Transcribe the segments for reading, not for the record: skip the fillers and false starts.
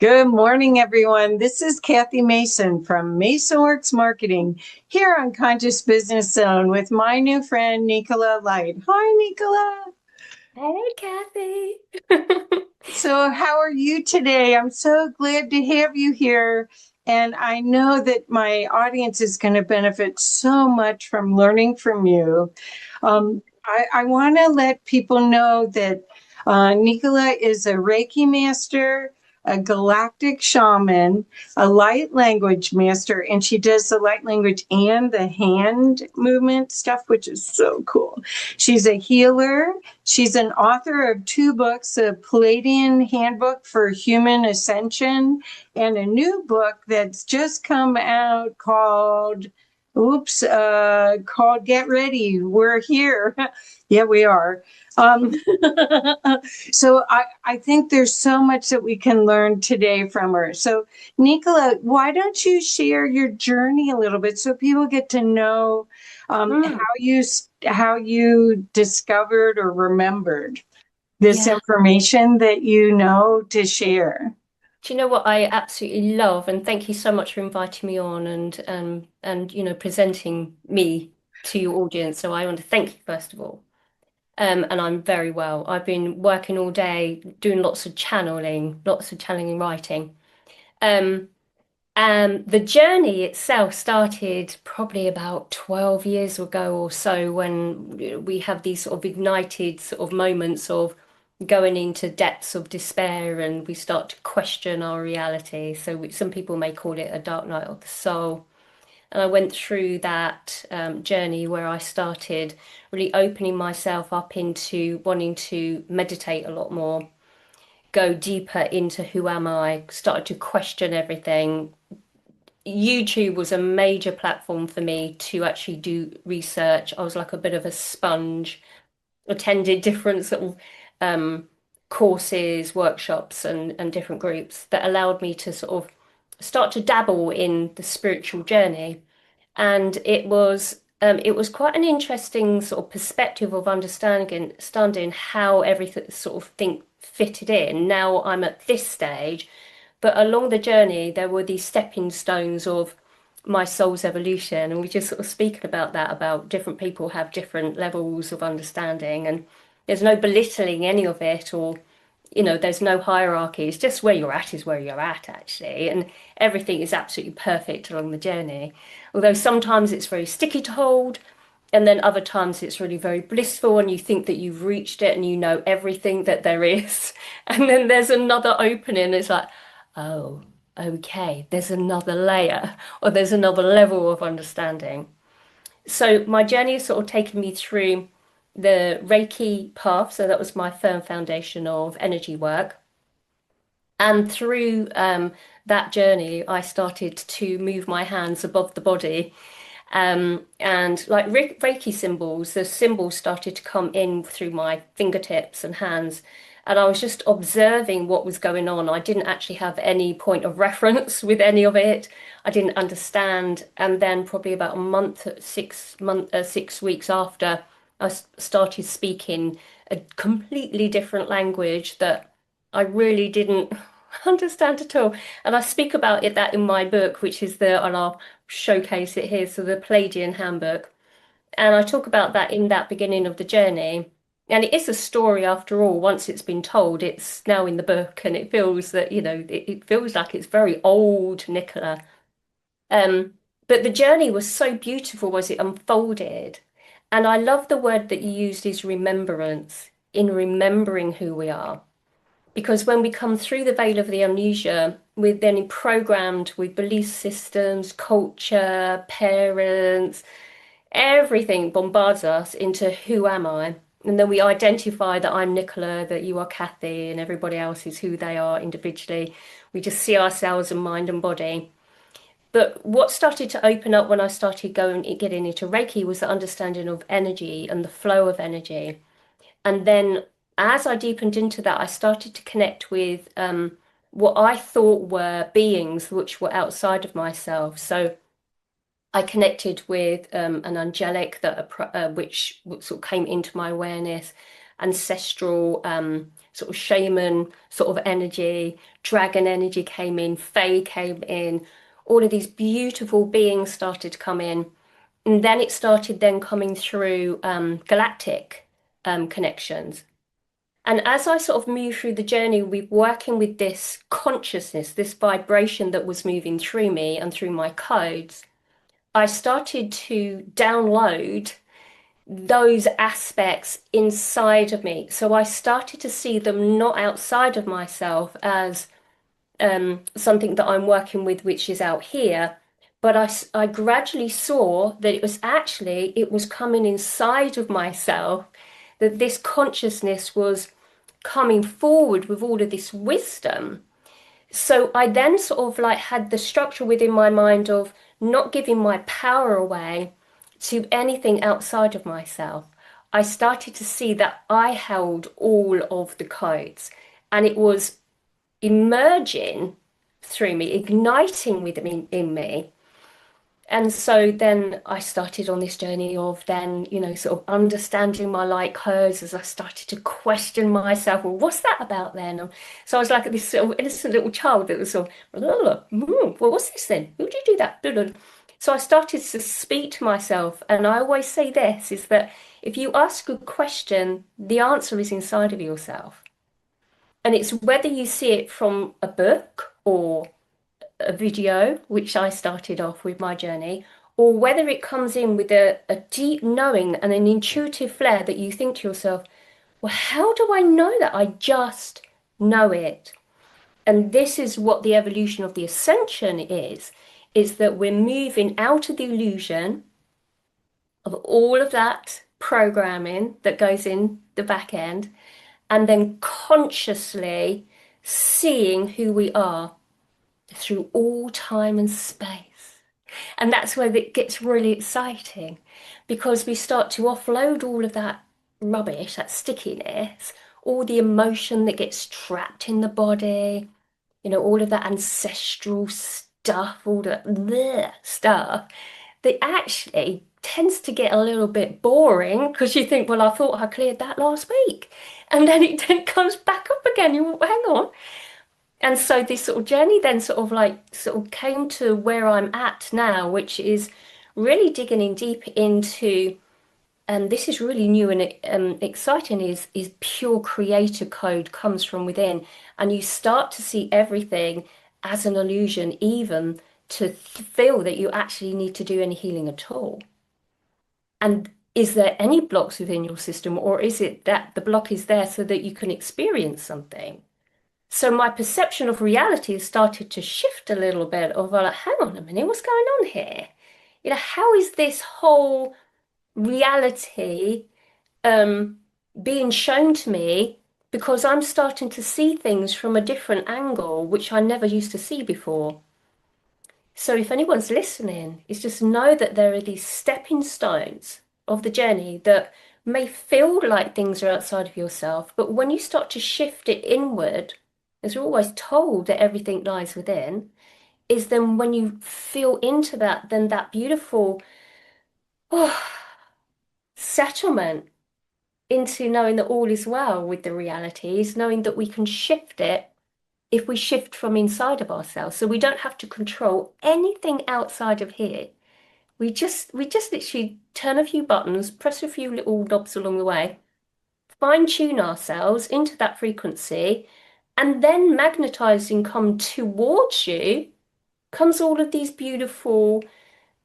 Good morning, everyone. This is Kathy Mason from MasonWorks Marketing here on Conscious Business Zone with my new friend, Nicola Light. Hi, Nicola. Hey, Kathy. So, how are you today? I'm so glad to have you here. And I know that my audience is going to benefit so much from learning from you. I want to let people know that Nicola is a Reiki Master, a Galactic Shaman, a light language master, and she does the light language and the hand movement stuff, which is so cool. She's a healer. She's an author of two books, a Pleiadian Handbook for Human Ascension, and a new book that's just come out called Get Ready, We're Here. Yeah, we are. Um, so I think there's so much that we can learn today from her. So, Nicola, why don't you share your journey a little bit so people get to know how Mm, you discovered or remembered this yeah. information that you know to share. Do you know what I absolutely love? And thank you so much for inviting me on and presenting me to your audience. So I want to thank you first of all. And I'm very well. I've been working all day, doing lots of channeling and writing. Um, and the journey itself started probably about 12 years ago or so when we have these sort of ignited sort of moments of going into depths of despair and we start to question our reality. So some people may call it a dark night of the soul. And I went through that journey where I started really opening myself up into wanting to meditate a lot more, go deeper into who am I, started to question everything. YouTube was a major platform for me to actually do research. I was like a bit of a sponge, attended different sort of um, courses, workshops, and different groups that allowed me to sort of start to dabble in the spiritual journey. And it was quite an interesting sort of perspective of understanding how everything sort of think fitted in. Now I'm at this stage, but along the journey, there were these stepping stones of my soul's evolution. And we just sort of speaking about that, about different people have different levels of understanding. And there's no belittling any of it or, there's no hierarchy. It's just where you're at is where you're at, actually. And everything is absolutely perfect along the journey. Although sometimes it's very sticky to hold. And then other times it's really very blissful and you think that you've reached it and you know everything that there is. And then there's another opening. It's like, oh, okay, there's another layer or there's another level of understanding. So my journey has sort of taken me through the Reiki path. So that was my firm foundation of energy work. And through that journey, I started to move my hands above the body. And like Reiki symbols, the symbols started to come in through my fingertips and hands. And I was just observing what was going on. I didn't actually have any point of reference with any of it. I didn't understand. And then probably about a month, 6 weeks after, started speaking a completely different language that I really didn't understand at all. And I speak about it that in my book, which is and I'll showcase it here, so the Pleiadian Handbook. And I talk about that in that beginning of the journey. And it is a story after all. Once it's been told, it's now in the book, and it feels that, it feels like it's very old, Nicola. Um, but the journey was so beautiful as it unfolded. And I love the word that you used is remembrance, in remembering who we are. Because when we come through the veil of the amnesia, we're then programmed with belief systems, culture, parents, everything bombards us into who am I? And then we identify that I'm Nicola, that you are Kathy, and everybody else is who they are individually. We just see ourselves in mind and body. But what started to open up when I started getting into Reiki was the understanding of energy and the flow of energy. And then as I deepened into that, I started to connect with what I thought were beings which were outside of myself. So I connected with an angelic which sort of came into my awareness. ancestral sort of shaman sort of energy, dragon energy came in, fae came in, all of these beautiful beings started to come in. And then it started then coming through galactic connections. And as I sort of moved through the journey, we working with this consciousness, this vibration that was moving through me and through my codes, I started to download those aspects inside of me. So I started to see them not outside of myself as something that I'm working with, which is out here. But I gradually saw that it was coming inside of myself, that this consciousness was coming forward with all of this wisdom. So I then sort of like had the structure within my mind of not giving my power away to anything outside of myself. I started to see that I held all of the codes, and it was emerging through me, igniting within in me. And so then I started on this journey of then, sort of understanding my light codes as I started to question myself. Well, what's that about then? So I was like this sort of innocent little child that was sort of, well, what's this then? Who did you do that? So I started to speak to myself. And I always say this, is that if you ask a question, the answer is inside of yourself. And it's whether you see it from a book or a video, which I started off with my journey, or whether it comes in with a deep knowing and an intuitive flair that you think to yourself, well, how do I know that? I just know it. And this is what the evolution of the ascension is that we're moving out of the illusion of all of that programming that goes in the back end, and then consciously seeing who we are through all time and space. And that's where it gets really exciting, because we start to offload all of that rubbish, that stickiness, all the emotion that gets trapped in the body, all of that ancestral stuff, all that bleh stuff that actually tends to get a little bit boring, because you think, well, I thought I cleared that last week. And then it then comes back up again. You hang on. And so this sort of journey then sort of came to where I'm at now, which is really digging in deep into, and this is really new and exciting, is pure creator code comes from within. And you start to see everything as an illusion, even to feel that you actually need to do any healing at all. And is there any blocks within your system, or is it that the block is there so that you can experience something? So my perception of reality has started to shift a little bit of like, hang on a minute, what's going on here? How is this whole reality being shown to me? Because I'm starting to see things from a different angle, which I never used to see before. So if anyone's listening, is just know that there are these stepping stones of the journey that may feel like things are outside of yourself, but when you start to shift it inward, as we're always told that everything lies within, is then when you feel into that, then that beautiful settlement into knowing that all is well with the realities, knowing that we can shift it if we shift from inside of ourselves. So we don't have to control anything outside of here. We just literally turn a few buttons, press a few little knobs along the way, fine tune ourselves into that frequency, and then magnetizing come towards you comes all of these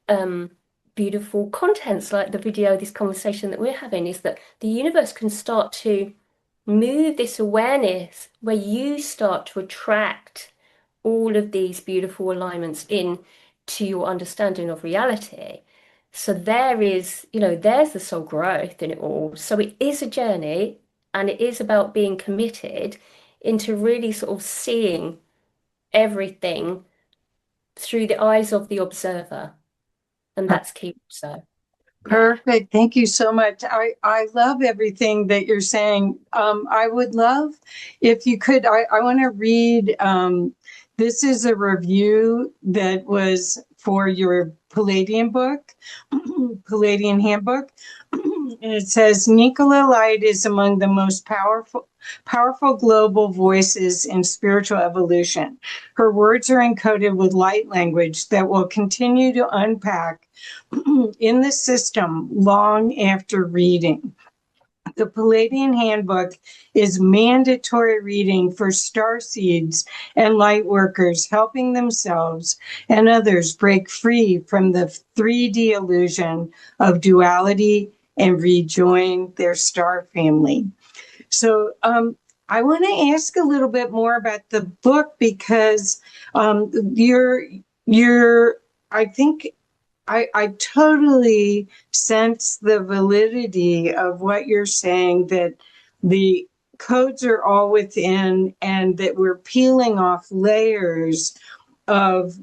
um, beautiful contents like the video, this conversation that we're having, is that the universe can start to move this awareness where you start to attract all of these beautiful alignments in to your understanding of reality. So there is, there's the soul growth in it all. So it is a journey, and it is about being committed into really sort of seeing everything through the eyes of the observer. And that's key. So, yeah. Perfect. Thank you so much. I love everything that you're saying. I would love if you could, I want to read, this is a review that was for your Pleiadian book, Pleiadian handbook. And it says Nicola Light is among the most powerful global voices in spiritual evolution. Her words are encoded with light language that will continue to unpack in the system long after reading. The Pleiadian Handbook is mandatory reading for star seeds and light workers, helping themselves and others break free from the 3D illusion of duality and rejoin their star family. So, I want to ask a little bit more about the book because you're, I think I totally sense the validity of what you're saying, that the codes are all within and that we're peeling off layers of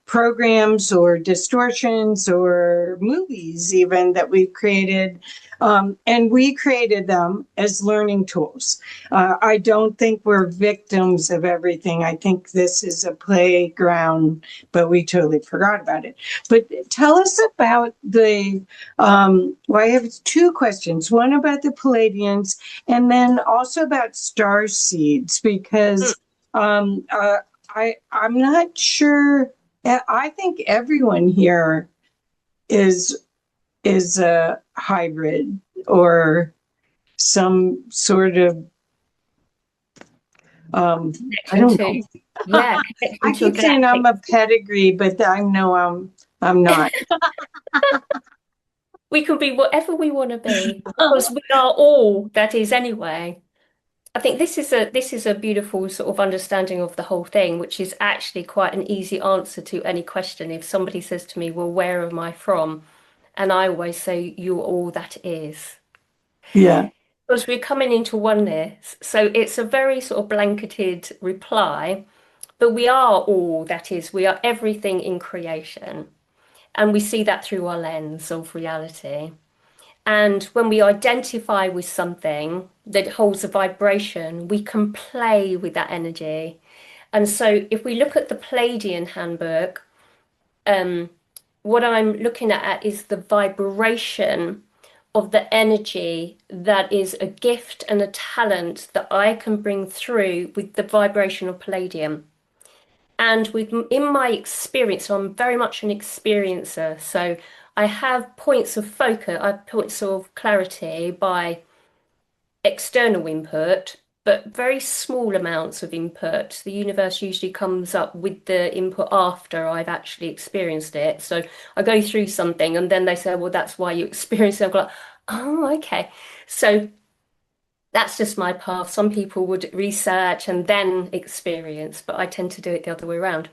programs or distortions or movies even that we've created. And we created them as learning tools. I don't think we're victims of everything. I think this is a playground, but we totally forgot about it. But tell us about well, I have two questions. One about the Pleiadians and then also about star seeds, because I'm not sure. I think everyone here is a hybrid or some sort of I Connection don't to, know. yeah, I connection to a keep saying I'm galactic. a pedigree, but I know I'm not. We can be whatever we want to be because we are all that is anyway. I think this is a beautiful sort of understanding of the whole thing, which is actually quite an easy answer to any question. If somebody says to me, "Well, where am I from?" and I always say, "You're all that is." Yeah, Because we're coming into oneness. So it's a very sort of blanketed reply, but we are all that is. We are everything in creation. And we see that through our lens of reality. And when we identify with something that holds a vibration, we can play with that energy. And so if we look at the Pleiadian handbook, um, what I'm looking at is the vibration of the energy that is a gift and a talent that I can bring through with the vibration of Palladium. And in my experience, so I'm very much an experiencer. So I have points of focus, I have points of clarity by external input, but very small amounts of input. The universe usually comes up with the input after I've actually experienced it. So I go through something and then they say, well, that's why you experienced it. I'm like, oh, okay. So that's just my path. Some people would research and then experience, but I tend to do it the other way around.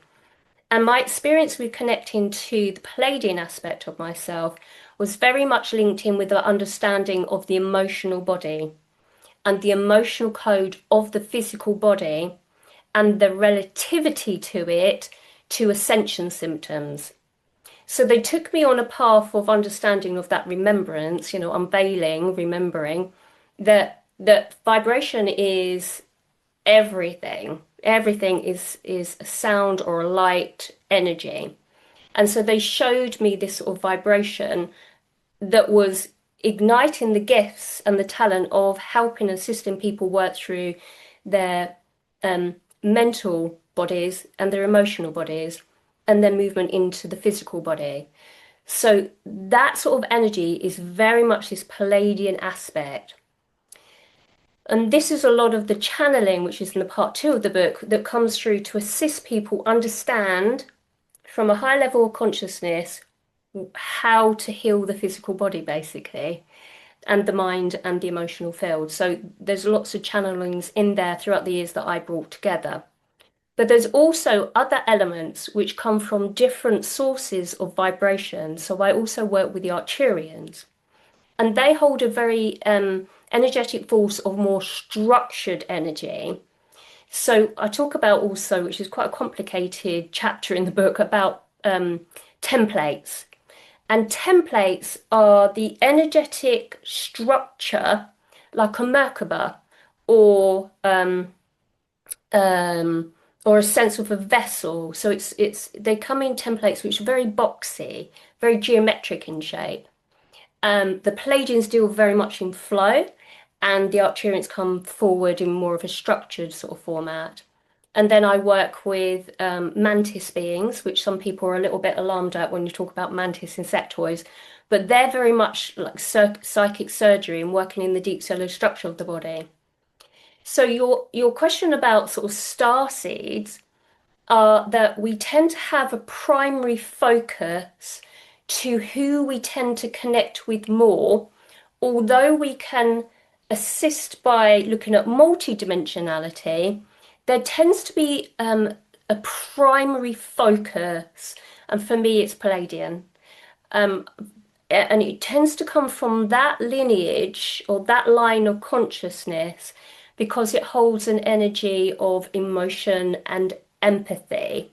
And my experience with connecting to the Palladian aspect of myself was very much linked in with the understanding of the emotional body and the emotional code of the physical body and the relativity to it to ascension symptoms. So they took me on a path of understanding of that remembrance, unveiling, remembering that vibration is everything. Everything is a sound or a light energy. And so they showed me this sort of vibration that was igniting the gifts and the talent of helping and assisting people work through their mental bodies and their emotional bodies and their movement into the physical body. So that sort of energy is very much this Palladian aspect. And this is a lot of the channeling, which is in the part two of the book, that comes through to assist people understand from a high level of consciousness how to heal the physical body, basically, and the mind and the emotional field. So there's lots of channelings in there throughout the years that I brought together. But there's also other elements which come from different sources of vibration. So I also work with the Arcturians, and they hold a very energetic force of more structured energy. So I talk about also, which is quite a complicated chapter in the book, about templates. And templates are the energetic structure, like a Merkaba, or or a sense of a vessel. So it's they come in templates which are very boxy, very geometric in shape. The Pleiadians deal very much in flow, and the Arcturians come forward in more of a structured sort of format. And then I work with mantis beings, which some people are a little bit alarmed at when you talk about mantis insectoids, but they're very much like psychic surgery and working in the deep cellular structure of the body. So your question about sort of star seeds are that we tend to have a primary focus to who we tend to connect with more, although we can assist by looking at multidimensionality, there tends to be a primary focus, and for me, it's Pleiadian. Um, and it tends to come from that lineage or that line of consciousness because it holds an energy of emotion and empathy.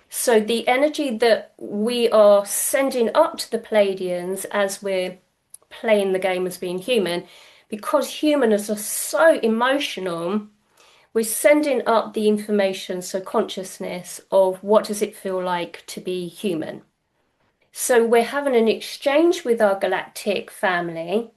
So the energy that we are sending up to the Pleiadians as we're playing the game as being human, because humans are so emotional, we're sending up the information, so consciousness of what does it feel like to be human. So we're having an exchange with our galactic family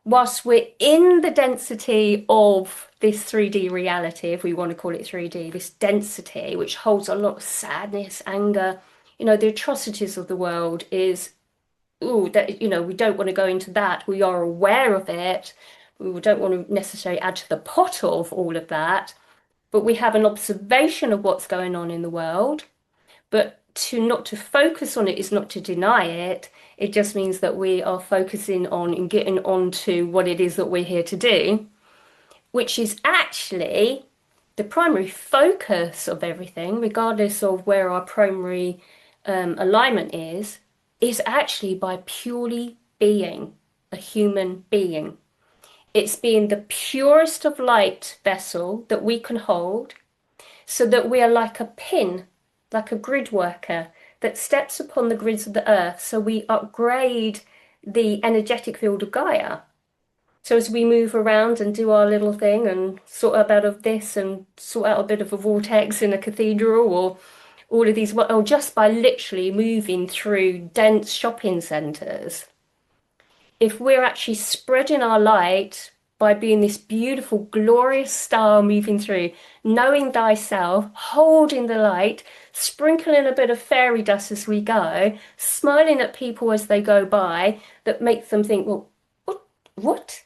whilst we're in the density of this 3D reality, if we want to call it 3D, this density, which holds a lot of sadness, anger, the atrocities of the world is, ooh, that, we don't want to go into that. We are aware of it. We don't want to necessarily add to the pot of all of that, but we have an observation of what's going on in the world. But to not to focus on it is not to deny it. It just means that we are focusing on and getting on to what it is that we're here to do, which is actually the primary focus of everything, regardless of where our primary alignment is actually by purely being a human being. It's being the purest of light vessel that we can hold so that we are like a pin, like a grid worker that steps upon the grids of the earth. So we upgrade the energetic field of Gaia. So as we move around and do our little thing and sort out of this and sort out a bit of a vortex in a cathedral or all of these, or just by literally moving through dense shopping centres, if we're actually spreading our light by being this beautiful, glorious star moving through, knowing thyself, holding the light, sprinkling a bit of fairy dust as we go, smiling at people as they go by, that makes them think, well, what?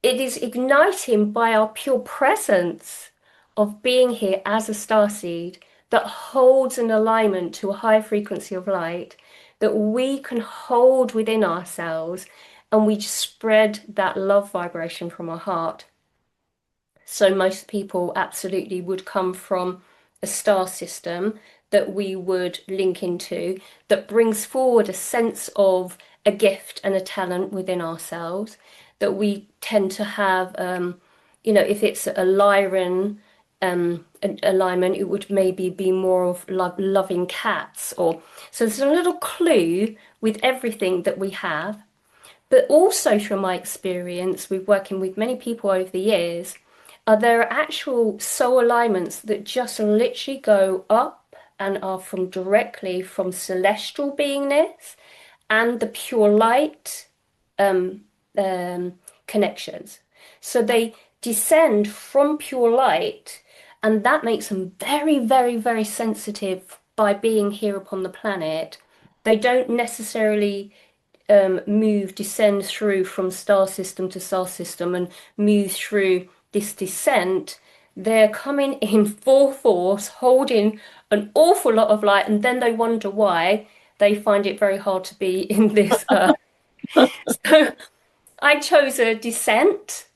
It is igniting by our pure presence of being here as a starseed that holds an alignment to a high frequency of light that we can hold within ourselves, and we spread that love vibration from our heart. So most people absolutely would come from a star system that we would link into that brings forward a sense of a gift and a talent within ourselves that we tend to have, if it's a Lyran alignment, it would maybe be more of loving cats or so there's a little clue with everything that we have. But also from my experience with working with many people over the years, there are actual soul alignments that just literally go up and are directly from celestial beingness and the pure light um, connections. So they descend from pure light, and that makes them very, very, very sensitive by being here upon the planet. They don't necessarily descend through from star system to star system and move through this descent. They're coming in full force, holding an awful lot of light, and then they wonder why they find it very hard to be in this earth. So I chose a descent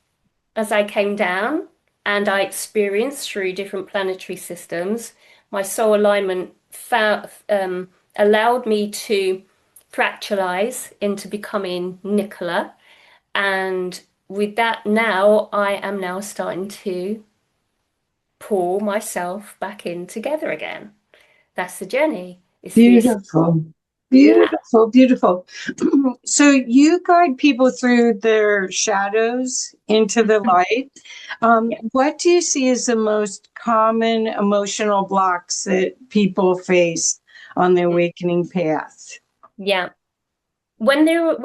as I came down, and I experienced through different planetary systems. My soul alignment allowed me to fractalize into becoming Nicola. And with that, now I am now starting to pull myself back in together again. That's the journey. It's this, Beautiful. yeah. Beautiful, beautiful. So you guide people through their shadows into the light. Yeah. What do you see as the most common emotional blocks that people face on the awakening path? Yeah. When you're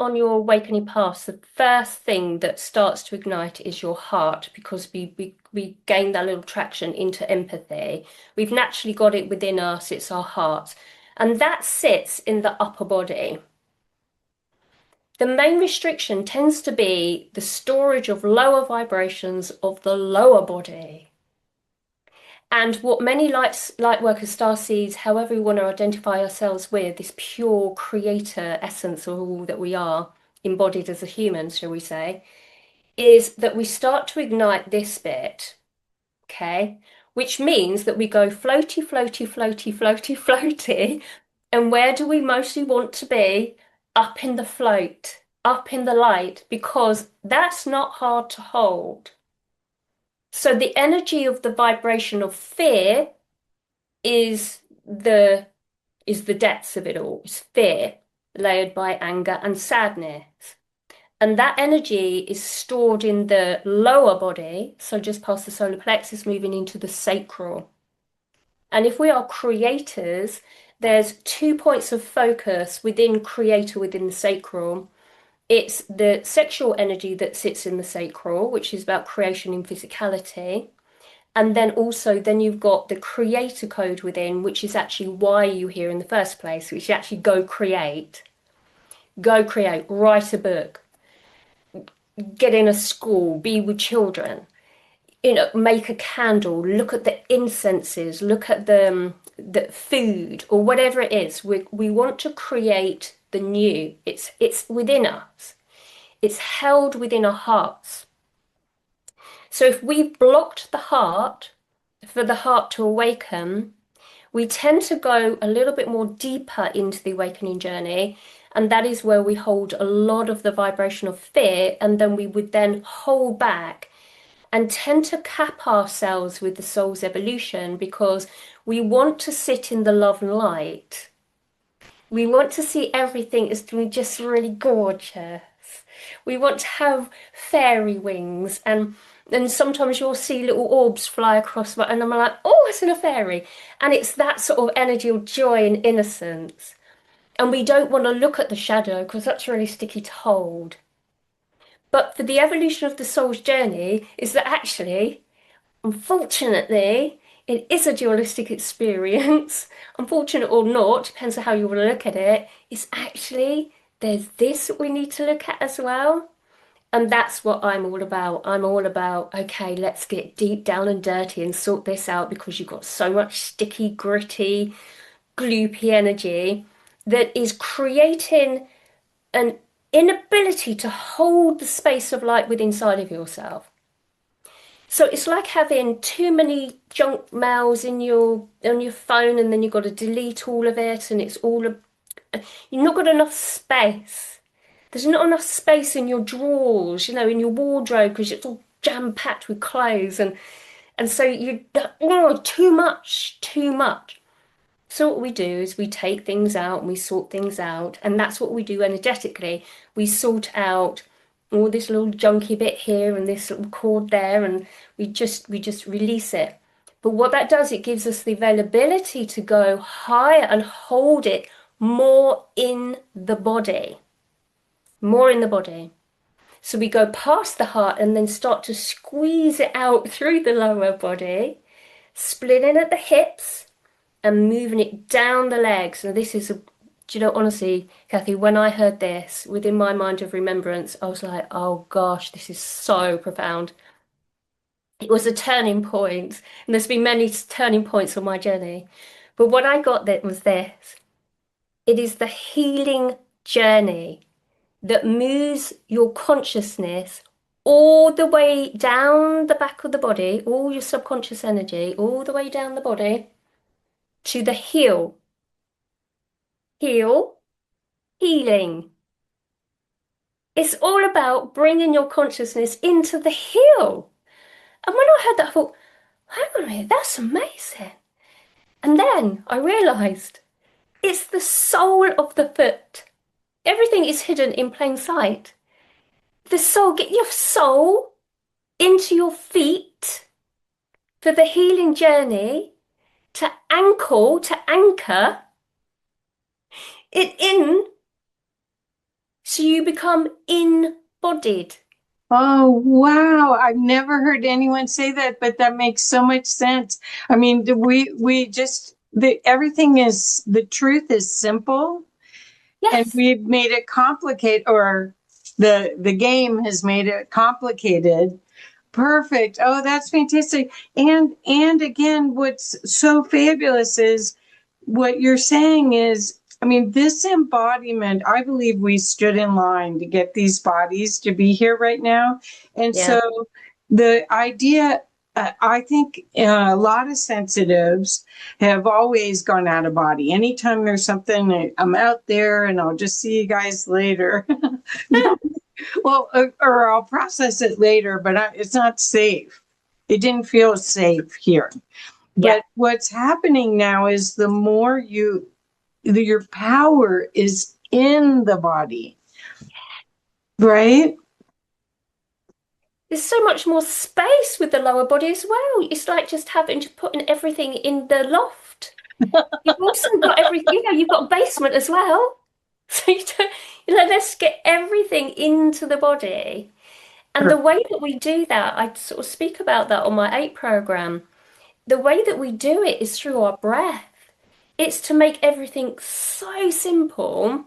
on your awakening path, the first thing that starts to ignite is your heart, because we gain that little traction into empathy. We've naturally got it within us, it's our heart. And that sits in the upper body. The main restriction tends to be the storage of lower vibrations of the lower body. And what many light workers, starseeds, however we want to identify ourselves with, this pure creator essence of all that we are, embodied as a human, shall we say, is that we start to ignite this bit, okay? Which means that we go floaty, floaty, floaty, floaty, floaty. And where do we mostly want to be? Up in the float, up in the light, because that's not hard to hold. So the energy of the vibration of fear is the is the depths of it all. It's fear layered by anger and sadness. And that energy is stored in the lower body, so just past the solar plexus, moving into the sacral. And if we are creators, there's 2 points of focus within creator, within the sacral. It's the sexual energy that sits in the sacral, which is about creation in physicality. And then also, then you've got the creator code within, which is actually why you're here in the first place, which is actually go create, write a book, get in a school, be with children, make a candle, look at the incenses, look at the food or whatever it is. We want to create the new. It's within us. It's held within our hearts. So if we've blocked the heart for the heart to awaken, we tend to go a little bit more deeper into the awakening journey. And that is where we hold a lot of the vibration of fear. And then we would then hold back and tend to cap ourselves with the soul's evolution, because we want to sit in the love and light. We want to see everything as being just really gorgeous. We want to have fairy wings, and sometimes you'll see little orbs fly across, and I'm like, oh, it's in a fairy. And it's that sort of energy of joy and innocence. And we don't want to look at the shadow because that's really sticky to hold. But for the evolution of the soul's journey is that actually, unfortunately, it is a dualistic experience. Unfortunate or not, depends on how you want to look at it. It's actually, there's this that we need to look at as well. And that's what I'm all about. I'm all about, okay, let's get deep down and dirty and sort this out, because you've got so much sticky, gritty, gloopy energy that is creating an inability to hold the space of light within inside of yourself. So it's like having too many junk mails in your on your phone, and then you've got to delete all of it, and it's all you've not got enough space. There's not enough space in your drawers, in your wardrobe, because it's all jam-packed with clothes, and so you too much, too much. So what we do is we take things out and we sort things out, and that's what we do energetically. We sort out all this little junky bit here and this little cord there, and we just release it. But what that does, it gives us the availability to go higher and hold it more in the body, more in the body. So we go past the heart and then start to squeeze it out through the lower body, splitting at the hips and moving it down the legs. Now this is do you know, honestly, Kathy, when I heard this within my mind of remembrance, I was like, oh gosh, this is so profound. It was a turning point, and there's been many turning points on my journey. But what I got that was this. It is the healing journey that moves your consciousness all the way down the back of the body, all your subconscious energy, all the way down the body to the heel. Heal, healing. It's all about bringing your consciousness into the heel. And when I heard that, I thought, hang on a minute, that's amazing. And then I realized it's the sole of the foot. Everything is hidden in plain sight. The soul, get your soul into your feet for the healing journey, to anchor it in So you become embodied. Oh, wow. I've never heard anyone say that, but that makes so much sense. I mean, we just everything is the truth is simple, and Yes. we've made it complicated, or the game has made it complicated. Perfect. Oh, that's fantastic. And again, what's so fabulous is what you're saying is, I mean, this embodiment, I believe we stood in line to get these bodies to be here right now. And Yeah. so the idea, I think a lot of sensitives have always gone out of body. Anytime there's something, I'm out there and I'll just see you guys later. Well, or I'll process it later, but it's not safe. It didn't feel safe here. Yeah. But what's happening now is the more your power is in the body, right? There's so much more space with the lower body as well. It's like just having to put in everything in the loft. You've also got you've got a basement as well. So let's get everything into the body. And the way that we do that, I sort of speak about that on my 8 program. The way that we do it is through our breath. It's to make everything so simple,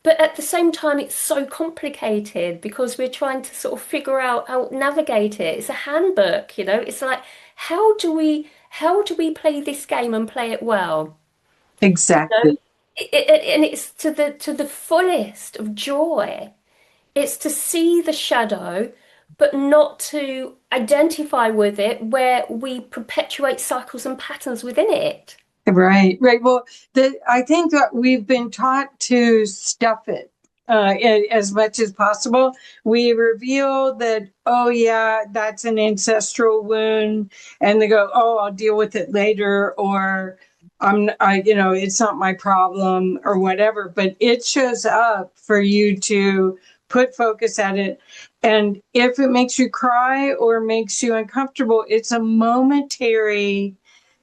but at the same time, it's so complicated because we're trying to sort of figure out how to navigate it. It's a handbook, you know. It's like, how do we play this game and play it well? You know, Exactly. and it's to the fullest of joy. It's to see the shadow, but not to identify with it, where we perpetuate cycles and patterns within it. Right, right. Well, I think that we've been taught to stuff it as much as possible. We reveal that, oh, yeah, that's an ancestral wound. And they go, oh, I'll deal with it later. Or it's not my problem or whatever. But it shows up for you to put focus at it. And if it makes you cry or makes you uncomfortable, it's a momentary.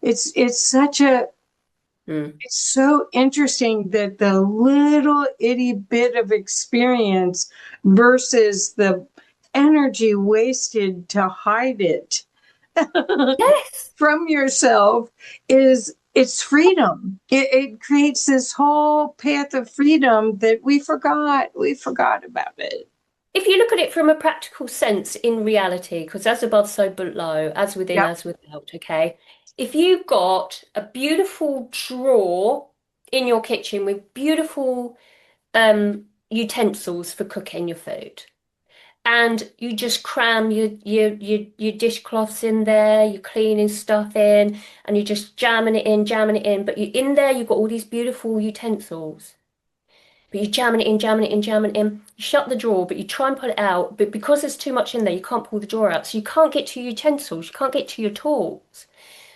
It's such a Mm. it's so interesting that the little itty bit of experience versus the energy wasted to hide it Yes. from yourself is it's freedom. It creates this whole path of freedom that we forgot about it. If you look at it from a practical sense in reality, because as above, so below, as within, Yep. as without, okay? If you've got a beautiful drawer in your kitchen with beautiful utensils for cooking your food, and you just cram your dishcloths in there, you're cleaning stuff in, and you're just jamming it in, but you in there, you've got all these beautiful utensils. But you're jamming it in, jamming it in, jamming it in. You shut the drawer, but you try and pull it out. But because there's too much in there, you can't pull the drawer out. So you can't get to your utensils. You can't get to your tools.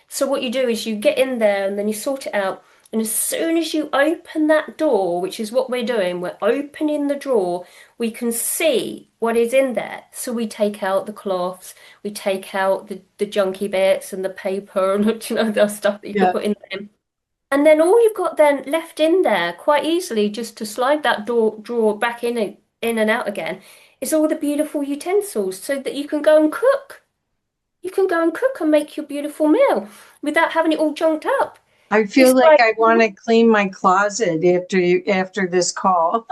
So what you do is you get in there and then you sort it out. And as soon as you open that door, which is what we're doing, we're opening the drawer, we can see what is in there. So we take out the cloths, we take out the junky bits and the paper and the stuff that you can Yeah. put in there. And then all you've got then left in there, quite easily, just to slide that drawer back in and out again, is all the beautiful utensils so that you can go and cook. You can go and cook and make your beautiful meal without having it all junked up. I feel It's like like, I want to clean my closet after this call.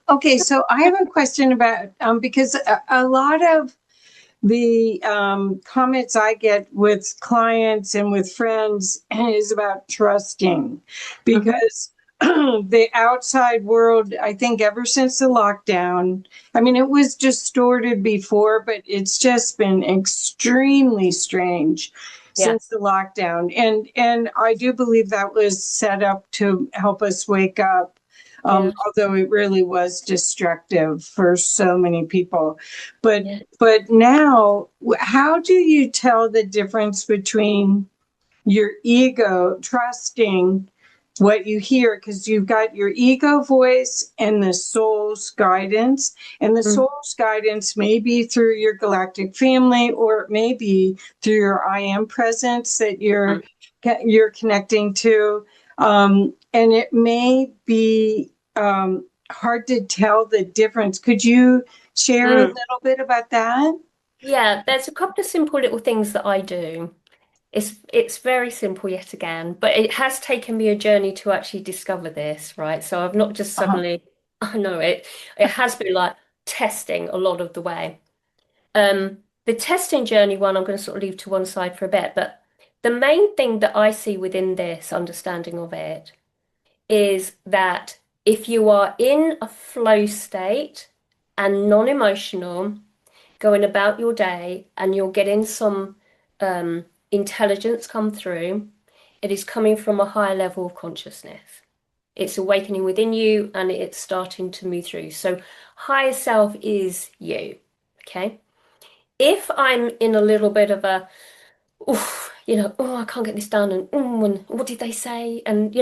Okay, so I have a question about because a lot of the comments I get with clients and with friends is about trusting mhm, because the outside world, I think ever since the lockdown, I mean, it was distorted before, but it's just been extremely strange yeah, since the lockdown. And I do believe that was set up to help us wake up. yeah, Although it really was destructive for so many people. But yeah. but now, how do you tell the difference between your ego trusting what you hear? Because you've got your ego voice and the soul's guidance. And the Mm, soul's guidance may be through your galactic family, or it may be through your I am presence that you're mm, connecting to. And it may be hard to tell the difference. Could you share a Mm. little bit about that? Yeah, there's a couple of simple little things that I do. It's very simple yet again, but it has taken me a journey to actually discover this, right? So I've not just Uh-huh. suddenly, I know it. It has been like testing a lot of the way. The testing journey one, I'm going to sort of leave to one side for a bit, but the main thing that I see within this understanding of it is that if you are in a flow state and non-emotional, going about your day, and you're getting some intelligence come through, it is coming from a higher level of consciousness. It's awakening within you and it's starting to move through. So, higher self is you. Okay. If I'm in a little bit of a, oh, I can't get this done, and what did they say? And,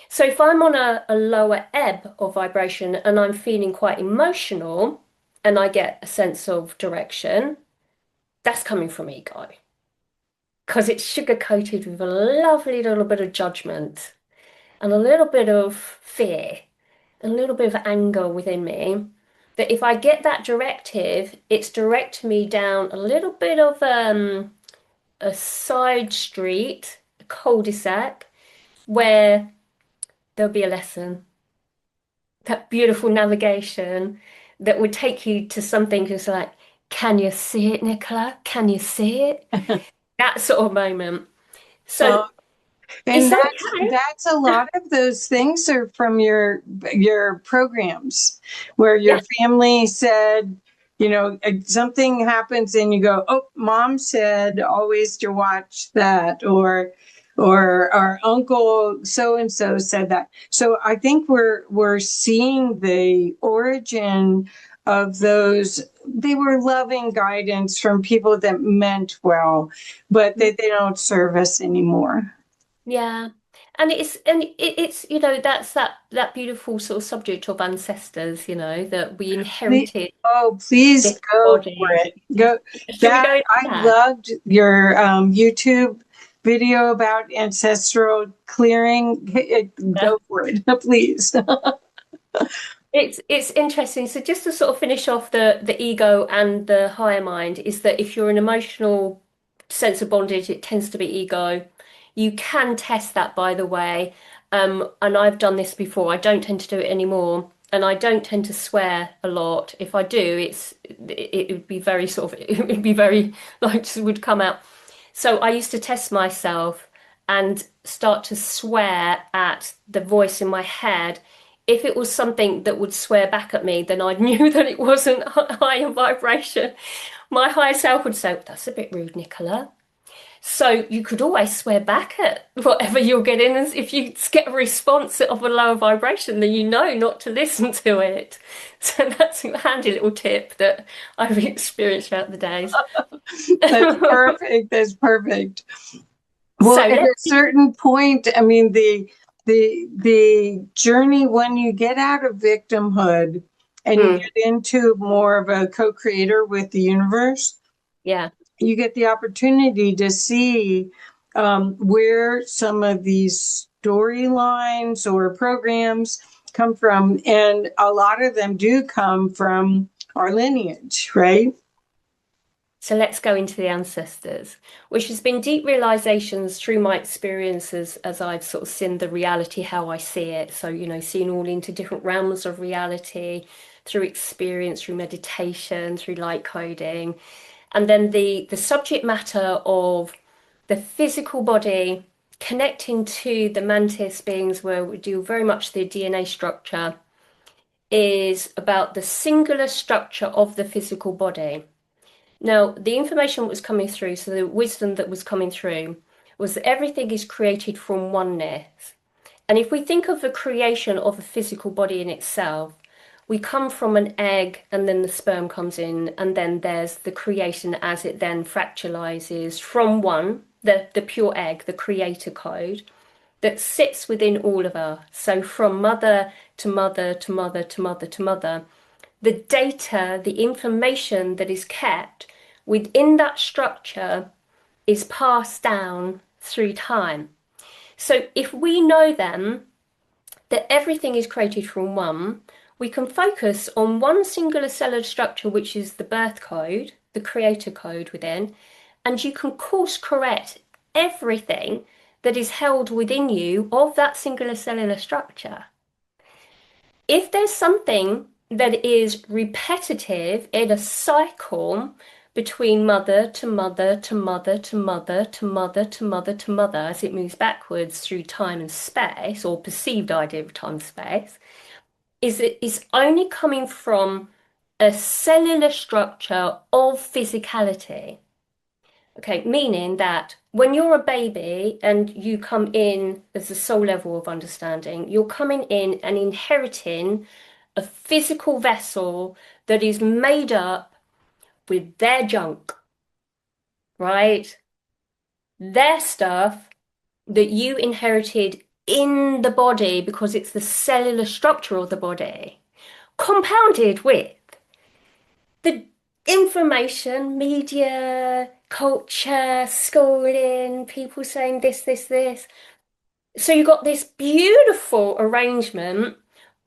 so if I'm on a lower ebb of vibration and I'm feeling quite emotional and I get a sense of direction, that's coming from ego because it's sugar coated with a lovely little bit of judgment and a little bit of fear, a little bit of anger within me. That if I get that directive, it's direct me down a little bit of a side street, a cul-de-sac, where there'll be a lesson, that beautiful navigation that would take you to something that's like, can you see it, Nicola? Can you see it? That sort of moment. So Uh, and it's okay. that's a lot of those things are from your programs where your Yeah, family said, something happens and you go, "Oh, mom said always to watch that," or our uncle so and so said that. So I think we're seeing the origin of those. They were loving guidance from people that meant well, but they don't serve us anymore. yeah. It's that's that beautiful sort of subject of ancestors, that we Please, inherited oh, please this go for body. it. Go Should we that go into I that? loved your YouTube video about ancestral clearing. Yeah. Go for it, please. It's interesting. So just to sort of finish off the ego and the higher mind is that if you're an emotional sense of bondage, it tends to be ego. You can test that, by the way. And I've done this before. I don't tend to do it anymore. And I don't tend to swear a lot. If I do, it would be very sort of it would be very like just would come out. So I used to test myself and start to swear at the voice in my head. If it was something that would swear back at me, then I knew that it wasn't higher vibration. My higher self would say, "That's a bit rude, Nicola." So you could always swear back at whatever you're getting. And if you get a response of a lower vibration, then you know not to listen to it. So that's a handy little tip that I've experienced throughout the days. That's perfect. That's perfect. Well, So at a let's certain point, I mean, the journey when you get out of victimhood and you mm, get into more of a co-creator with the universe, yeah. you get the opportunity to see where some of these storylines or programs come from. And a lot of them do come from our lineage, right? So let's go into the ancestors, which has been deep realizations through my experiences as I've sort of seen the reality how I see it. So, seeing all into different realms of reality through experience, through meditation, through light coding. And then the subject matter of the physical body connecting to the mantis beings, where we do very much the DNA structure, is about the singular structure of the physical body. Now, the information that was coming through, so the wisdom that was coming through, was that everything is created from oneness. And if we think of the creation of a physical body in itself, we come from an egg and then the sperm comes in, and then there's the creation as it then fractalizes from one, the pure egg, the creator code that sits within all of us. So from mother to mother to mother to mother to mother, the data, the information that is kept within that structure is passed down through time. So if we know then that everything is created from one, we can focus on one singular cellular structure, which is the birth code, the creator code within, and you can course correct everything that is held within you of that singular cellular structure. If there's something that is repetitive in a cycle between mother to mother to mother to mother to mother to mother to mother as it moves backwards through time and space, or perceived idea of time and space, is it is only coming from a cellular structure of physicality. Okay, meaning that when you're a baby and you come in as a soul level of understanding, you're coming in and inheriting a physical vessel that is made up with their junk, right? Their stuff that you inherited in the body because it's the cellular structure of the body, compounded with the information, media, culture, schooling, people saying this, this, this. So you've got this beautiful arrangement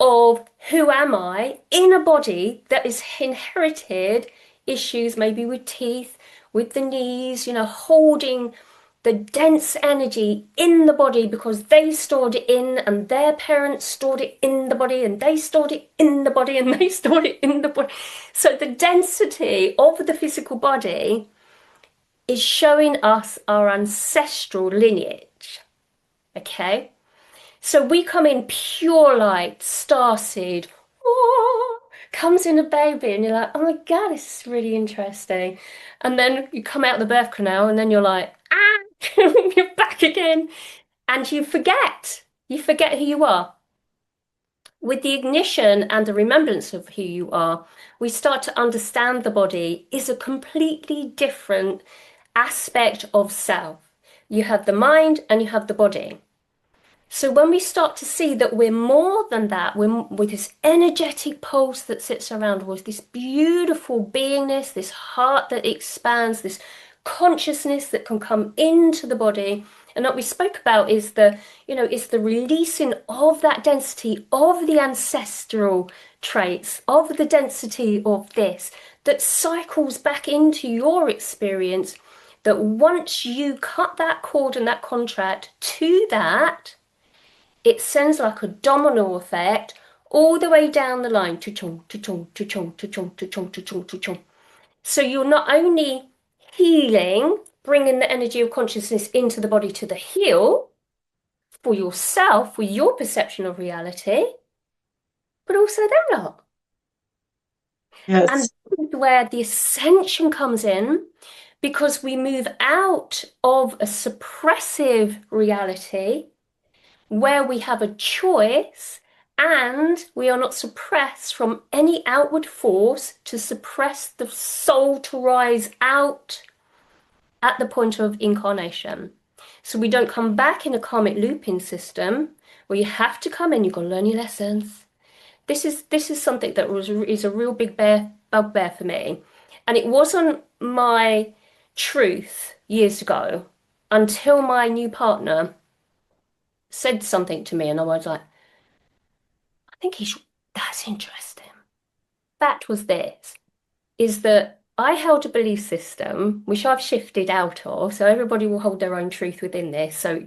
of who am I in a body that is inherited issues, maybe with teeth, with the knees, holding the dense energy in the body because they stored it in and their parents stored it in the body and they stored it in the body and they stored it in the body. So the density of the physical body is showing us our ancestral lineage. Okay? So we come in pure light, starseed, oh, comes in a baby, and you're like, oh my God, this is really interesting. And then you come out the birth canal, and then you're like, ah, you're back again. And you forget who you are. With the ignition and the remembrance of who you are, we start to understand the body is a completely different aspect of self. You have the mind and you have the body. So when we start to see that we're more than that, we're with this energetic pulse that sits around us, this beautiful beingness, this heart that expands, this consciousness that can come into the body. And what we spoke about is is the releasing of that density of the ancestral traits, of the density of this, that cycles back into your experience, that once you cut that cord and that contract to that, it sends like a domino effect all the way down the line. Cha-chung, cha-chung, cha-chung, cha-chung, cha-chung, cha-chung, cha-chung. So you're not only healing, bringing the energy of consciousness into the body to the heal for yourself, for your perception of reality, but also them lot. And Yes. this is where the ascension comes in, because we move out of a suppressive reality where we have a choice and we are not suppressed from any outward force to suppress the soul to rise out at the point of incarnation. So we don't come back in a karmic looping system where you have to come in, you've got to learn your lessons. This is something that is a real big bugbear for me. And it wasn't my truth years ago until my new partner said something to me, and I was like, I think that's interesting. Fact was this, is that I held a belief system, which I've shifted out of, so everybody will hold their own truth within this. So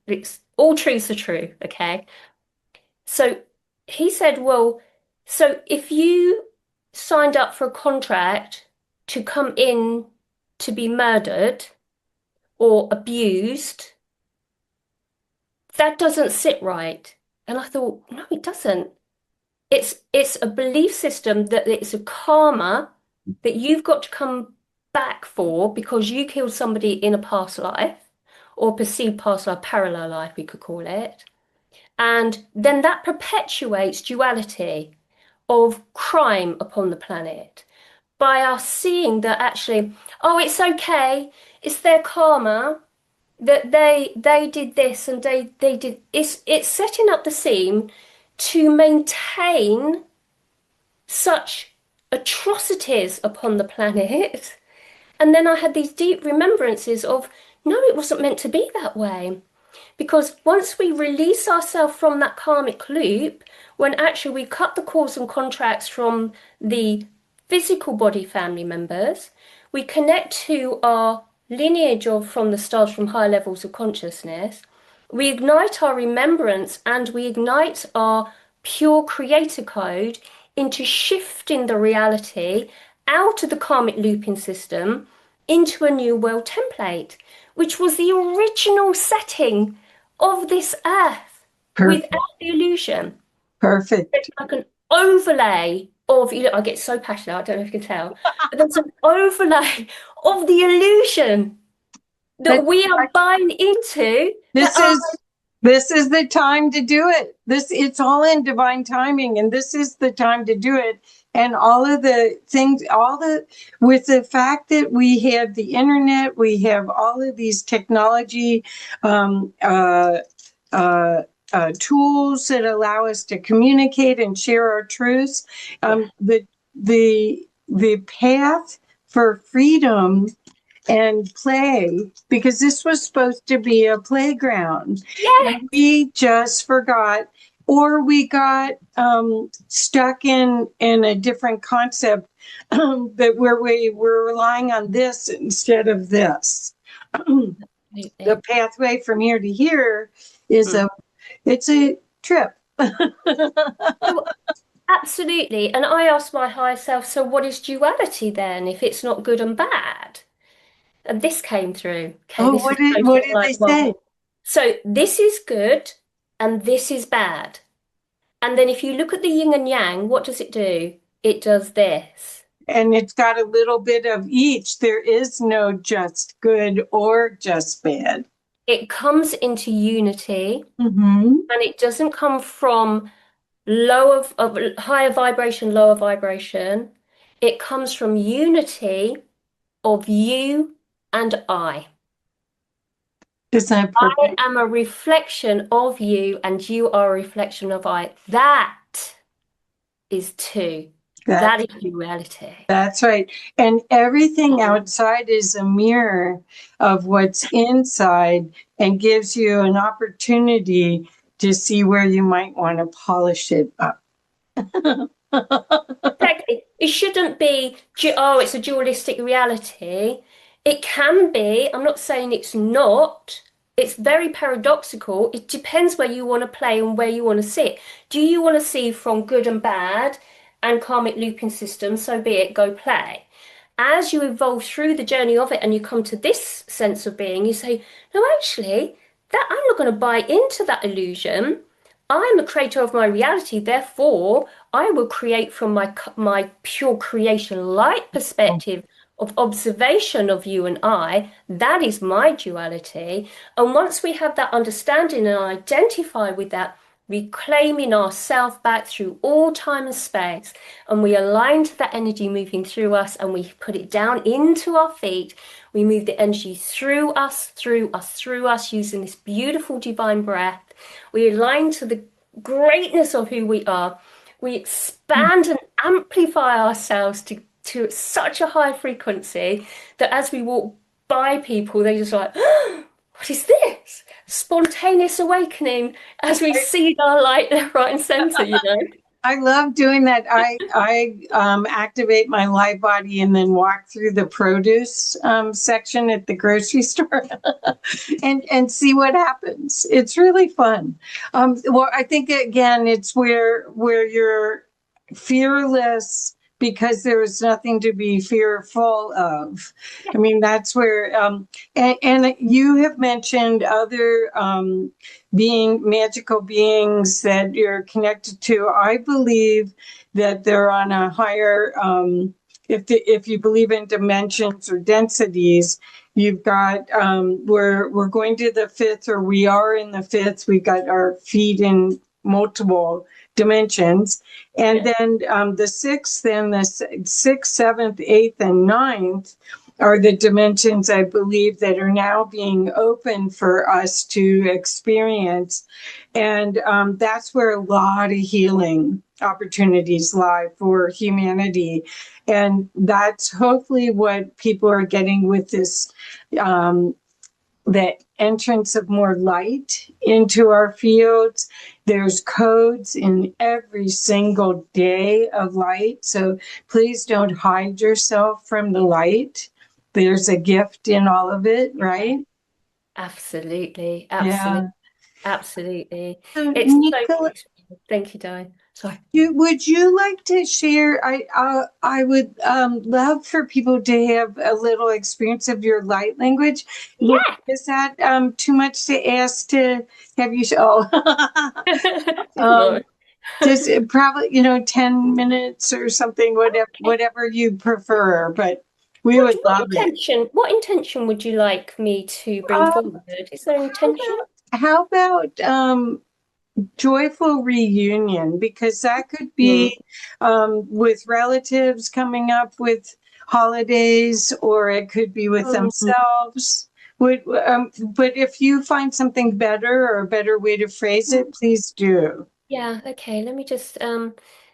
it's all truths are true, okay? So he said, well, so if you signed up for a contract to come in to be murdered or abused, that doesn't sit right. And I thought, no, it doesn't. It's a belief system that it's a karma that you've got to come back for because you killed somebody in a past life or perceived past life, parallel life, we could call it. And then that perpetuates duality of crime upon the planet by us seeing that actually, oh, it's okay, it's their karma that they did this and they did it's setting up the scene to maintain such atrocities upon the planet. And then I had these deep remembrances of, no, it wasn't meant to be that way. Because once we release ourselves from that karmic loop, when actually we cut the cords and contracts from the physical body family members, we connect to our lineage of from the stars from higher levels of consciousness, we ignite our remembrance and we ignite our pure creator code into shifting the reality out of the karmic looping system into a new world template, which was the original setting of this earth Perfect. without the illusion. It's Perfect. like an overlay of, I get so passionate, I don't know if you can tell, but there's an overlay of the illusion that That we are buying into that this is this is the time to do it. It's all in divine timing, and this is the time to do it. And all of the things, with the fact that we have the internet, we have all of these technology um, uh, uh, tools that allow us to communicate and share our truths. The path for freedom and play, because this was supposed to be a playground, yeah, and we just forgot, or we got stuck in a different concept, that where we were relying on this instead of this. The pathway from here to here is it's a trip. So, absolutely. And I asked my higher self, so what is duality then if it's not good and bad? And this came through. Okay, Oh, this was so what sort of did they like, well, say? so this is good and this is bad. And then if you look at the yin and yang, what does it do? It does this. And it's got a little bit of each. There is no just good or just bad. It comes into unity Mm-hmm. and it doesn't come from lower, higher vibration, lower vibration. It comes from unity of you and I. Isn't that I perfect? am a reflection of you and you are a reflection of I. That is two. That That's is duality. that's right. And everything outside is a mirror of what's inside, and gives you an opportunity to see where you might want to polish it up. Exactly. It shouldn't be, oh, it's a dualistic reality. It can be. I'm not saying it's not. It's very paradoxical. It depends where you want to play and where you want to sit. Do you want to see from good and bad and karmic looping system? So be it, go play. As you evolve through the journey of it and you come to this sense of being, you say, no, actually, that I'm not going to buy into that illusion. I'm a creator of my reality, therefore, I will create from my pure creation light perspective of observation of you and I. That is my duality. And once we have that understanding and identify with that, reclaiming ourself back through all time and space, and we align to that energy moving through us, and we put it down into our feet. We move the energy through us, through us, through us, using this beautiful divine breath. We align to the greatness of who we are. We expand and amplify ourselves to such a high frequency that as we walk by people, they just like, oh, what is this? Spontaneous awakening as we see our light left, right, and center, you know? I love doing that. I activate my light body and then walk through the produce section at the grocery store and see what happens. It's really fun. Well, I think again, it's where you're fearless because there is nothing to be fearful of. I mean, that's where. And you have mentioned other being magical beings that you're connected to. I believe that they're on a higher. If you believe in dimensions or densities, you've got we're going to the fifth, or we are in the fifth. We've got our feet in multiple dimensions, and then the sixth, and the sixth, seventh, eighth, and ninth are the dimensions I believe that are now being open for us to experience. And that's where a lot of healing opportunities lie for humanity. And that's hopefully what people are getting with this the entrance of more light into our fields. There's codes in every single day of light. So please don't hide yourself from the light. There's a gift in all of it, right? Absolutely, Yeah. absolutely, absolutely. So, It's so Nicola, beautiful. Thank you, Di. Sorry. would you like to share? I would love for people to have a little experience of your light language. Yeah. Is that too much to ask to have you? It's Um, not. just probably 10 minutes or something, Okay. whatever you prefer. But we would love it. What intention would you like me to bring Um, forward? Is there an intention? how about joyful reunion, because that could Mm. be with relatives coming up with holidays, or it could be with Mm. themselves. But if you find something better or a better way to phrase it, please do. Yeah, okay. Let me just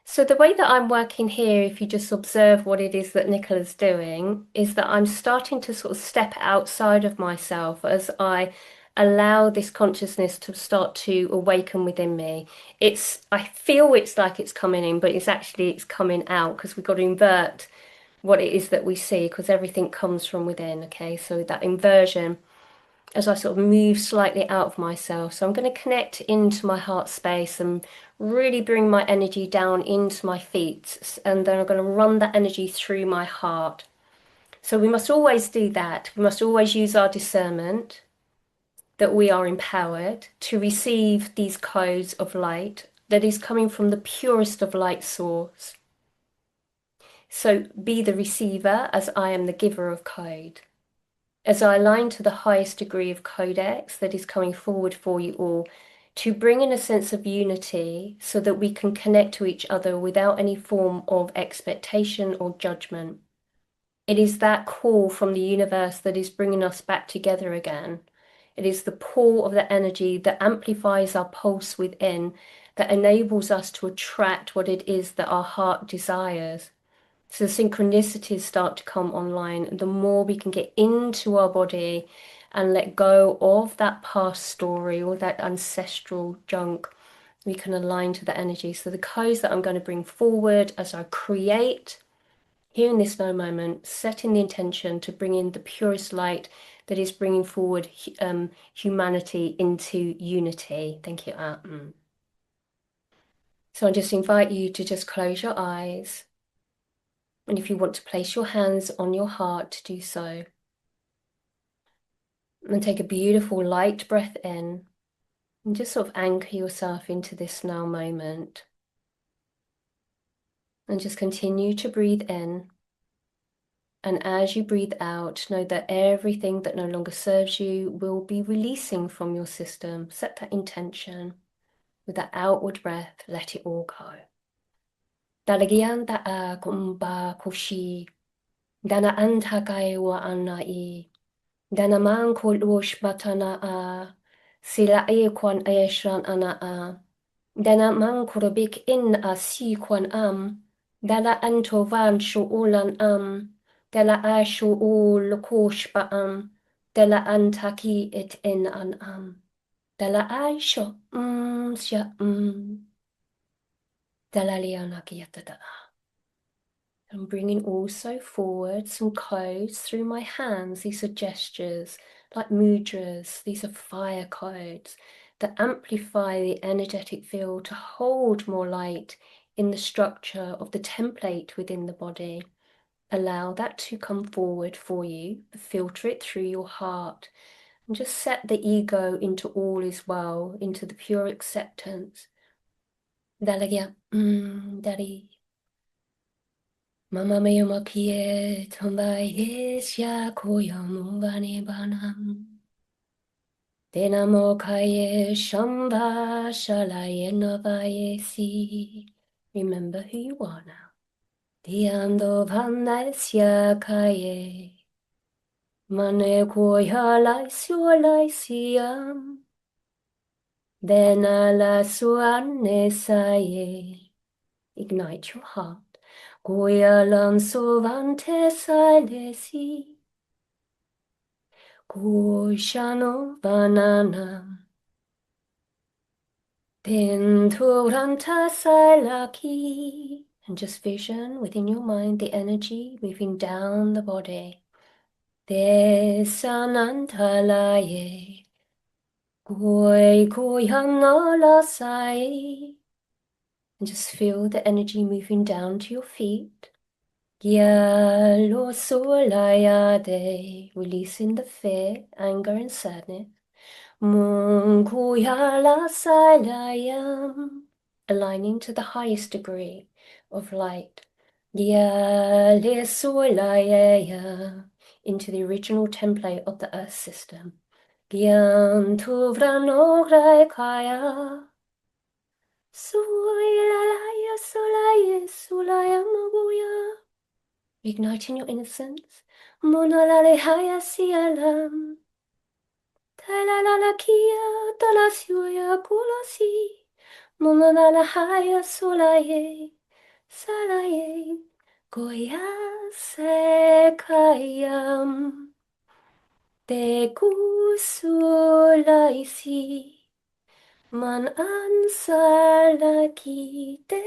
so the way that I'm working here, if you just observe what it is that Nicola's doing, is that I'm starting to sort of step outside of myself as I allow this consciousness to start to awaken within me. I feel it's like it's coming in, but it's coming out because we've got to invert what it is that we see because everything comes from within, okay? So that inversion as I sort of move slightly out of myself. So I'm going to connect into my heart space and really bring my energy down into my feet. And then I'm going to run that energy through my heart. So we must always do that. We must always use our discernment that we are empowered to receive these codes of light that is coming from the purest of light source. So be the receiver as I am the giver of code. As I align to the highest degree of codex that is coming forward for you all, to bring in a sense of unity so that we can connect to each other without any form of expectation or judgment. It is that call from the universe that is bringing us back together again. It is the pull of the energy that amplifies our pulse within, that enables us to attract what it is that our heart desires. So the synchronicities start to come online. The more we can get into our body and let go of that past story or that ancestral junk, we can align to the energy. So the codes that I'm going to bring forward as I create here in this now moment, setting the intention to bring in the purest light that is bringing forward humanity into unity. Thank you, Atom. So I just invite you to just close your eyes. And if you want to place your hands on your heart, to do so. And take a beautiful light breath in and just sort of anchor yourself into this now moment. And just continue to breathe in. And as you breathe out, know that everything that no longer serves you will be releasing from your system. Set that intention. With that outward breath, let it all go. Dalagyan ta'a kumpa kushi. Dana antakai wa anai. Danaman kulush batana sila e kwan ayeshran ana Danaman kurubik in si kwan Dala antovan shuulan Dala ashu ul kush Dala antaki it in an Dala aisho sya Dala lianaki yatada. I'm bringing also forward some codes through my hands. These are gestures like mudras. These are fire codes that amplify the energetic field to hold more light in the structure of the template within the body. Allow that to come forward for you. Filter it through your heart and just set the ego into all is well, into the pure acceptance. Dalagya, Dari. Mama me makie tombai hesya koyam vani banam. Denamo kaye shamba shalaye navaye si. Remember who you are now. Diando vanasya kaye. Mane koya lai siam. Dena la suane saye. Ignite your heart. Goya lan sovante salesi. Kushano banana. Denturanta silaki. And just vision within your mind the energy moving down the body. Desanantalaye. Koi koyanala sai. And just feel the energy moving down to your feet. Gyalo solayade, releasing the fear, anger, and sadness. Munkuyala salayam, aligning to the highest degree of light. Gyale solayaya, into the original template of the earth system. Gyan tuvrano kaya. Sulayaya solaya solaya maguya. Igniting your innocence. Monalale haya sialam. Talalala kia talasiuya kulasi. Monalala haya solaye. Salaye. Goya sekayam. Te kusulaisi. Man ansalakite.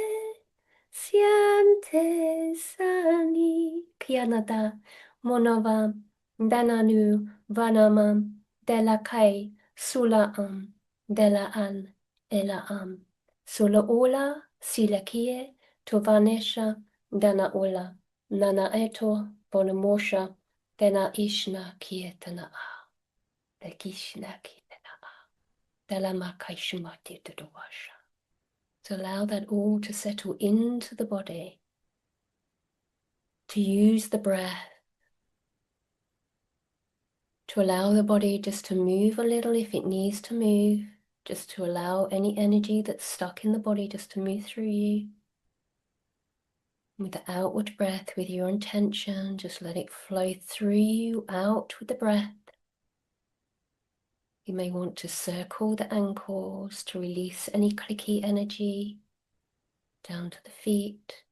Sientes ani kianata monovam dananu vanamam delakai sulaam delaan elaam sula ola silakie tovanesha dana ola nana eto bonamosha dena ishna kietana the kishna kietana delamakai shumati tudawasha. To allow that all to settle into the body, to use the breath, to allow the body just to move a little if it needs to move, just to allow any energy that's stuck in the body just to move through you. With the outward breath, with your intention, just let it flow through you, out with the breath. You may want to circle the ankles to release any clicky energy down to the feet.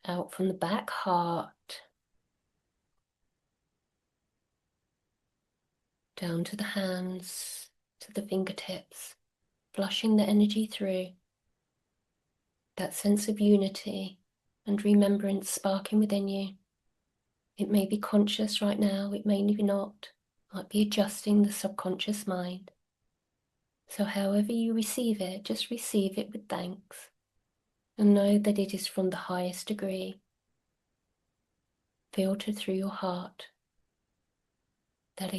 Out from the back heart, down to the hands, to the fingertips, flushing the energy through. That sense of unity and remembrance sparking within you. It may be conscious right now, it may be not. It might be adjusting the subconscious mind. So however you receive it, just receive it with thanks. And know that it is from the highest degree, filtered through your heart. That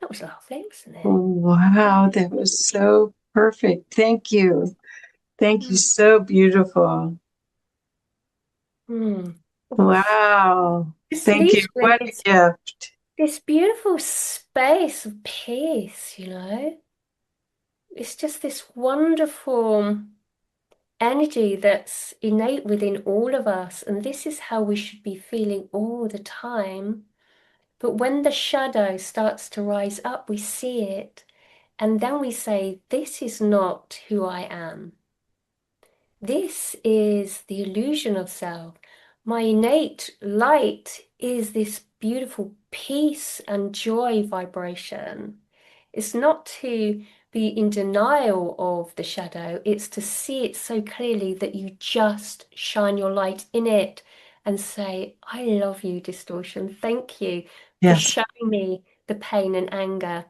was lovely, wasn't it? Wow, that was so perfect. Thank you. Thank you. So beautiful. Wow. This Thank you. leaves with What a gift. this beautiful space of peace, It's just this wonderful energy that's innate within all of us, and this is how we should be feeling all the time. But when the shadow starts to rise up, we see it, and then we say, this is not who I am. This is the illusion of self. My innate light is this beautiful peace and joy vibration. It's not to be in denial of the shadow, it's to see it so clearly that you just shine your light in it and say, I love you, distortion. Thank you for Yes. showing me the pain and anger.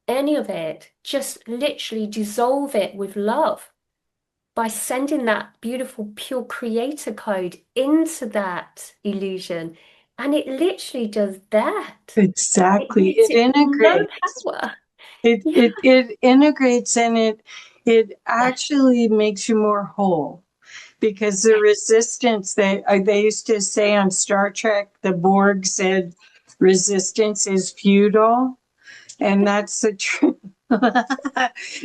Any of it, just literally dissolve it with love by sending that beautiful pure creator code into that illusion. And it literally does that. It Exactly. gives It it no integrates. power. It Yeah. it integrates, and it actually makes you more whole, because the resistance, they used to say on Star Trek, the Borg said resistance is futile, and that's the truth.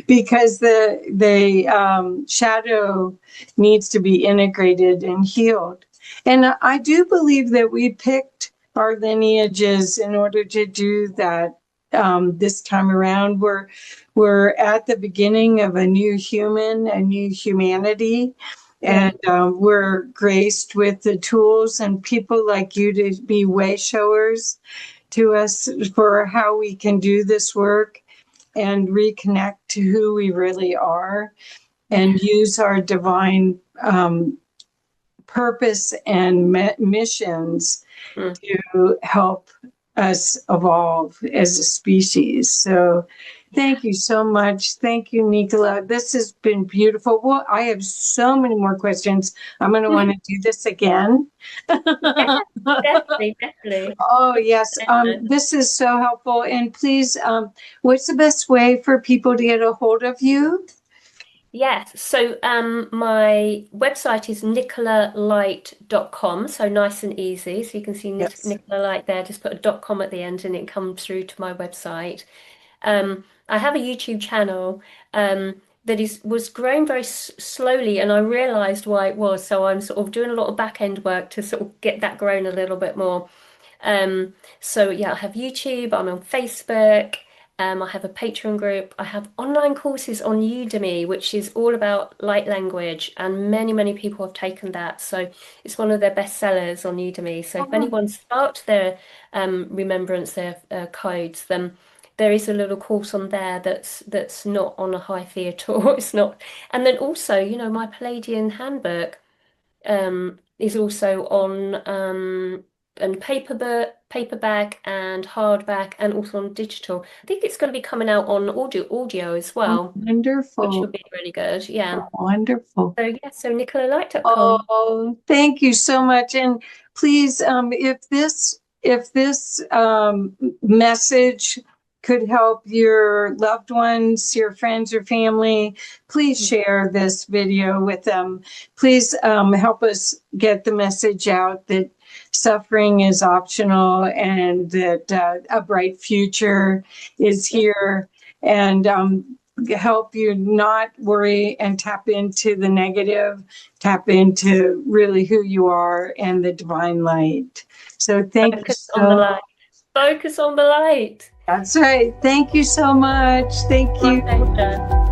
Because the shadow needs to be integrated and healed. And I do believe that we picked our lineages in order to do that, this time around. We're at the beginning of a new humanity. And we're graced with the tools and people like you to be way showers to us for how we can do this work and reconnect to who we really are and use our divine purpose and missions to help us evolve as a species. So thank you so much. Thank you, Nicola. This has been beautiful. Well, I have so many more questions. I'm going to want to do this again. Definitely. Oh, yes. This is so helpful. And please, what's the best way for people to get a hold of you? Yes, so my website is nicolalight.com, so nice and easy. So you can see Yes. Nicola Light there, just put a .com at the end and it comes through to my website. I have a YouTube channel that was growing very slowly, and I realized why it was. So I'm sort of doing a lot of back end work to sort of get that grown a little bit more. So yeah, I have YouTube, I'm on Facebook. I have a Patreon group. I have online courses on Udemy, which is all about light language, and many people have taken that. So it's one of their best sellers on Udemy. So if anyone sparked their remembrance, their codes, then there is a little course on there that's not on a high fee at all. It's not. And then also, my Pleiadian handbook is also on and paperback and hardback, and also on digital. I think it's going to be coming out on audio as well, which will Wonderful. be really good. Yeah. Wonderful. So yeah, so nicolalight.com. Oh, thank you so much. And please, if this message could help your loved ones, your friends or family, please share this video with them. Please help us get the message out that suffering is optional and that a bright future is here. And help you not worry and tap into the negative, tap into really who you are and the divine light. So thank you Focus on the so. light. Focus on the light. That's right. Thank you so much. Thank My you. pleasure.